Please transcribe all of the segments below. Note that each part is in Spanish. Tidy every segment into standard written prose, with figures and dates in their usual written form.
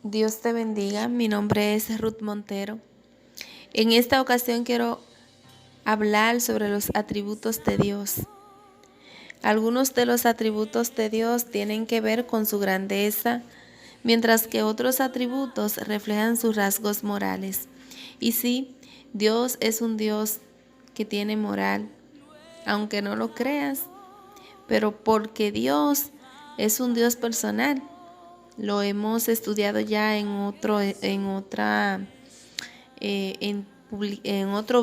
Dios te bendiga, mi nombre es Ruth Montero. En esta ocasión quiero hablar sobre los atributos de Dios. Algunos de los atributos de Dios tienen que ver con su grandeza, mientras que otros atributos reflejan sus rasgos morales. Y sí, Dios es un Dios que tiene moral, aunque no lo creas, pero porque Dios es un Dios personal. Lo hemos estudiado ya en otro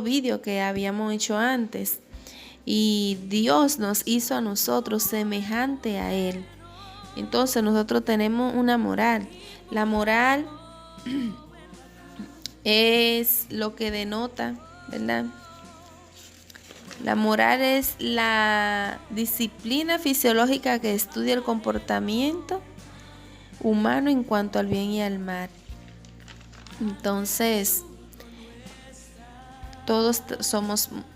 vídeo que habíamos hecho antes. Y Dios nos hizo a nosotros semejante a Él. Entonces nosotros tenemos una moral. La moral es lo que denota, ¿verdad? La moral es la disciplina fisiológica que estudia el comportamiento humano en cuanto al bien y al mal. Entonces, todos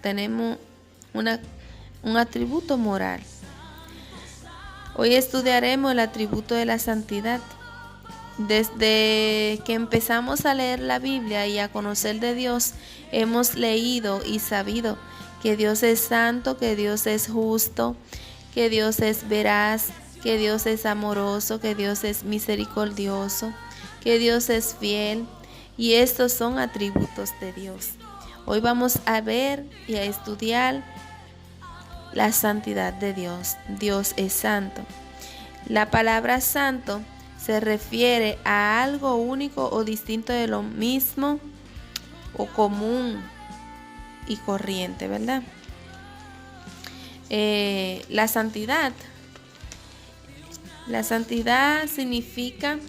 tenemos un atributo moral. Hoy estudiaremos el atributo de la santidad. Desde que empezamos a leer la Biblia y a conocer de Dios, hemos leído y sabido que Dios es santo, que Dios es justo, que Dios es veraz, que Dios es amoroso, que Dios es misericordioso, que Dios es fiel, y estos son atributos de Dios. Hoy vamos a ver y a estudiar la santidad de Dios. Dios es santo. La palabra santo se refiere a algo único o distinto de lo mismo o común y corriente, ¿verdad? La santidad significa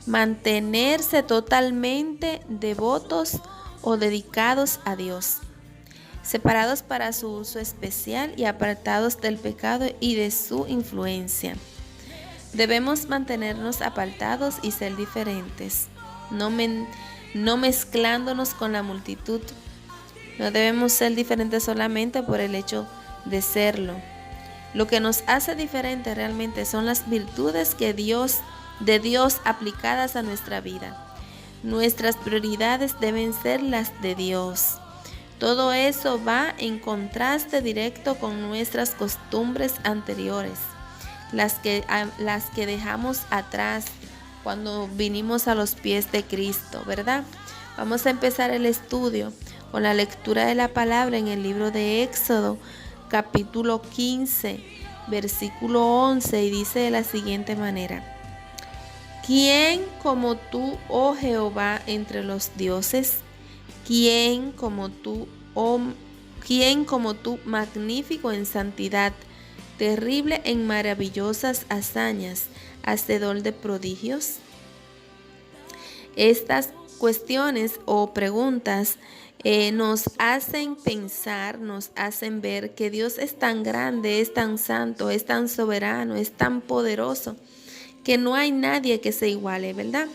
mantenerse totalmente devotos o dedicados a Dios, separados para su uso especial y apartados del pecado y de su influencia. Debemos mantenernos apartados y ser diferentes, no mezclándonos con la multitud. No debemos ser diferentes solamente por el hecho de serlo. Lo que nos hace diferentes realmente son las virtudes de Dios aplicadas a nuestra vida. Nuestras prioridades deben ser las de Dios. Todo eso va en contraste directo con nuestras costumbres anteriores, las que dejamos atrás cuando vinimos a los pies de Cristo, ¿verdad? Vamos a empezar el estudio con la lectura de la palabra en el libro de Éxodo, capítulo 15, versículo 11, y dice de la siguiente manera: ¿Quién como tú, oh Jehová, entre los dioses? ¿Quién como tú, magnífico en santidad, terrible en maravillosas hazañas, hacedor de prodigios? Estas cuestiones o preguntas nos hacen pensar, nos hacen ver que Dios es tan grande, es tan santo, es tan soberano, es tan poderoso, que no hay nadie que se iguale, ¿verdad?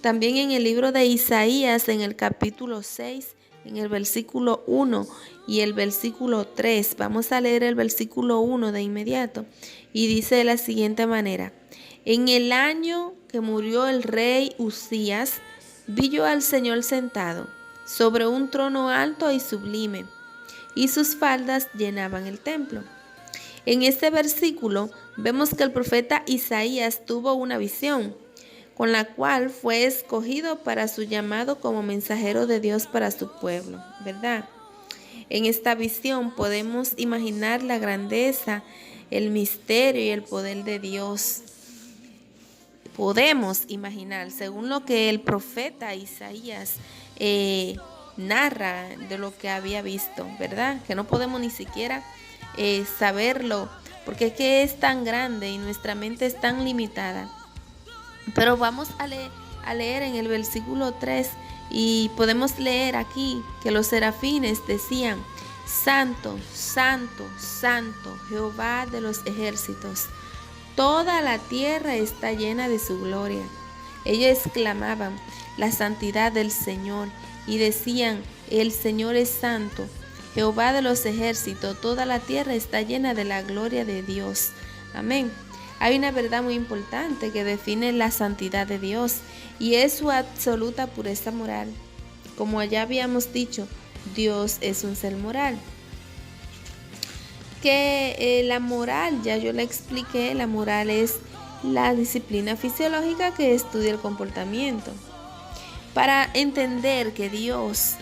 También en el libro de Isaías, en el capítulo 6, en el versículo 1 y el versículo 3, vamos a leer el versículo 1 de inmediato, y dice de la siguiente manera: En el año que murió el rey Usías, vi yo al Señor sentado sobre un trono alto y sublime, y sus faldas llenaban el templo. En este versículo vemos que el profeta Isaías tuvo una visión, con la cual fue escogido para su llamado como mensajero de Dios para su pueblo, ¿verdad? En esta visión podemos imaginar la grandeza, el misterio y el poder de Dios. Podemos imaginar, según lo que el profeta Isaías narra de lo que había visto, ¿verdad? Que no podemos ni siquiera saberlo, porque es que es tan grande y nuestra mente es tan limitada. Pero vamos a leer en el versículo 3 y podemos leer aquí que los serafines decían: Santo, santo, santo, Jehová de los ejércitos. Toda la tierra está llena de su gloria. Ellos exclamaban la santidad del Señor y decían: El Señor es santo, Jehová de los ejércitos. Toda la tierra está llena de la gloria de Dios. Amén. Hay una verdad muy importante que define la santidad de Dios y es su absoluta pureza moral. Como ya habíamos dicho, Dios es un ser moral. Que la moral, ya yo le expliqué, la moral es la disciplina fisiológica que estudia el comportamiento. Para entender que Dios,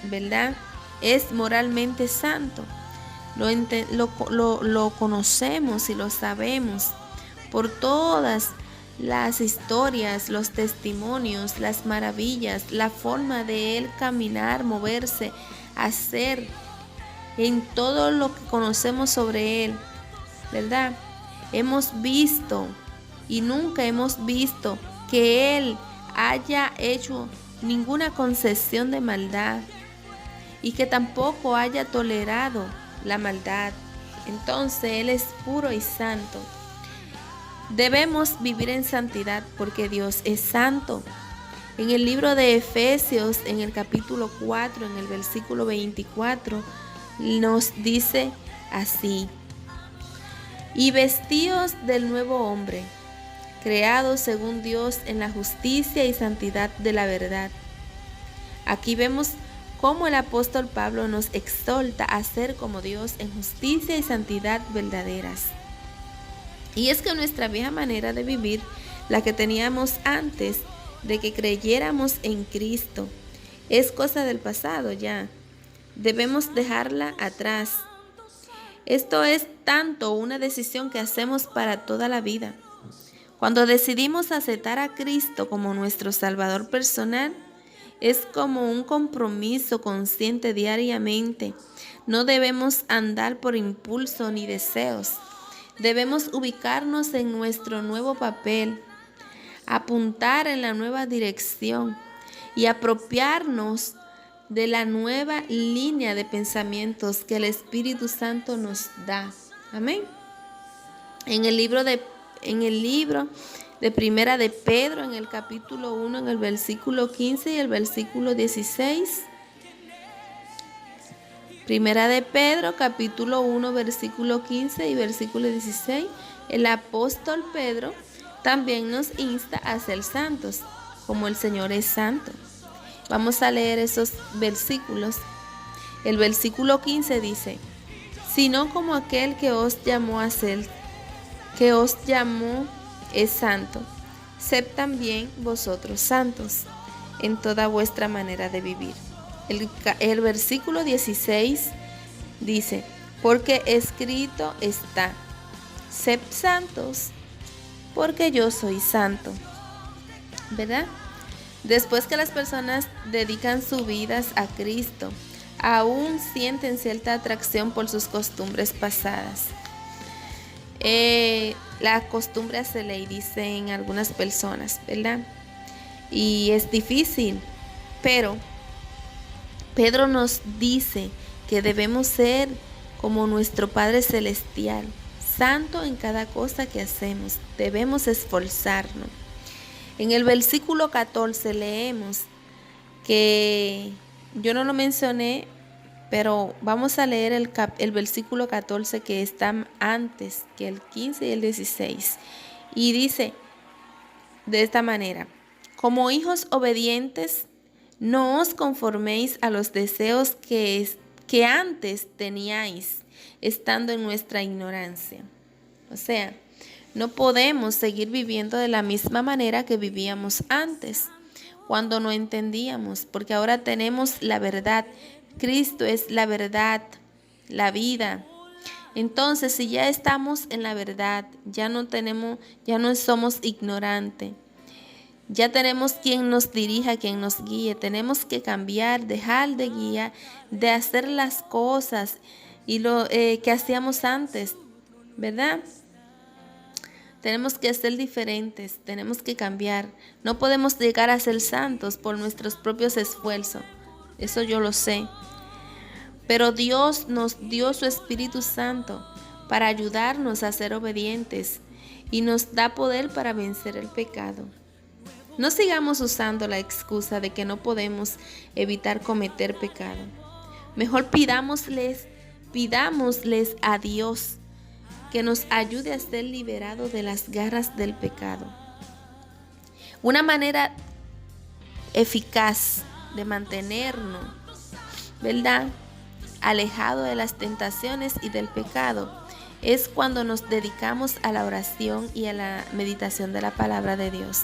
¿verdad?, es moralmente santo, lo conocemos y lo sabemos por todas las historias, los testimonios, las maravillas, la forma de Él caminar, moverse, hacer, en todo lo que conocemos sobre Él, ¿verdad? Hemos visto y nunca hemos visto que Él haya hecho ninguna concesión de maldad y que tampoco haya tolerado la maldad. Entonces Él es puro y santo. Debemos vivir en santidad porque Dios es santo. En el libro de Efesios, en el capítulo 4, en el versículo 24, nos dice así: y vestíos del nuevo hombre, creado según Dios en la justicia y santidad de la verdad. Aquí vemos cómo el apóstol Pablo nos exhorta a ser como Dios en justicia y santidad verdaderas. Y es que nuestra vieja manera de vivir, la que teníamos antes de que creyéramos en Cristo, es cosa del pasado ya. Debemos dejarla atrás. Esto es tanto una decisión que hacemos para toda la vida. Cuando decidimos aceptar a Cristo como nuestro Salvador personal, es como un compromiso consciente diariamente. No debemos andar por impulso ni deseos. Debemos ubicarnos en nuestro nuevo papel, apuntar en la nueva dirección y apropiarnos de la nueva línea de pensamientos que el Espíritu Santo nos da. Amén. En el libro de Primera de Pedro, en el capítulo 1, en el versículo 15 y el versículo 16. Primera de Pedro, capítulo 1, versículo 15 y versículo 16. El apóstol Pedro también nos insta a ser santos, como el Señor es santo. Vamos a leer esos versículos. El versículo 15 dice: sino como aquel que os llamó es santo, sed también vosotros santos en toda vuestra manera de vivir. El versículo 16 dice: porque escrito está, sed santos, porque yo soy santo. ¿Verdad? Después que las personas dedican sus vidas a Cristo, aún sienten cierta atracción por sus costumbres pasadas. La costumbre hace ley, dicen algunas personas, ¿verdad? Y es difícil, pero Pedro nos dice que debemos ser como nuestro Padre Celestial, santo en cada cosa que hacemos. Debemos esforzarnos. En el versículo 14 leemos que yo no lo mencioné, pero vamos a leer el versículo 14 que está antes que el 15 y el 16. Y dice de esta manera: como hijos obedientes, no os conforméis a los deseos que antes teníais, estando en nuestra ignorancia. O sea, no podemos seguir viviendo de la misma manera que vivíamos antes, cuando no entendíamos, porque ahora tenemos la verdad. Cristo es la verdad, la vida. Entonces, si ya estamos en la verdad, ya no somos ignorantes. Ya tenemos quien nos dirija, quien nos guíe. Tenemos que cambiar, dejar de guiar, de hacer las cosas y lo que hacíamos antes, ¿verdad? Tenemos que ser diferentes, tenemos que cambiar. No podemos llegar a ser santos por nuestros propios esfuerzos. Eso yo lo sé. Pero Dios nos dio su Espíritu Santo para ayudarnos a ser obedientes y nos da poder para vencer el pecado. No sigamos usando la excusa de que no podemos evitar cometer pecado. Mejor pidámosles a Dios que nos ayude a ser liberados de las garras del pecado. Una manera eficaz de mantenernos, ¿verdad?, alejado de las tentaciones y del pecado, es cuando nos dedicamos a la oración y a la meditación de la palabra de Dios,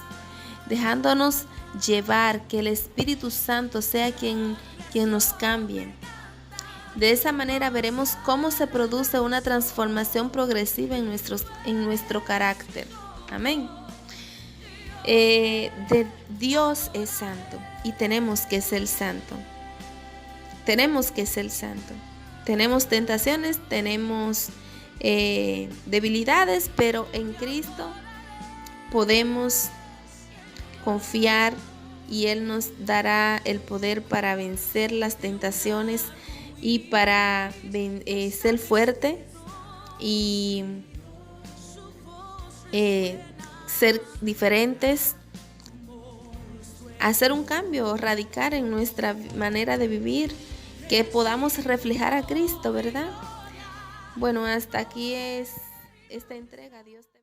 dejándonos llevar, que el Espíritu Santo sea quien nos cambie. De esa manera veremos cómo se produce una transformación progresiva en nuestro carácter. Amén. Dios es santo y tenemos que ser santo. Tenemos que ser santo. Tenemos tentaciones, tenemos debilidades, pero en Cristo podemos confiar y Él nos dará el poder para vencer las tentaciones y para ser fuerte y ser diferentes, hacer un cambio radical en nuestra manera de vivir, que podamos reflejar a Cristo, ¿verdad? Bueno, hasta aquí es esta entrega. Dios te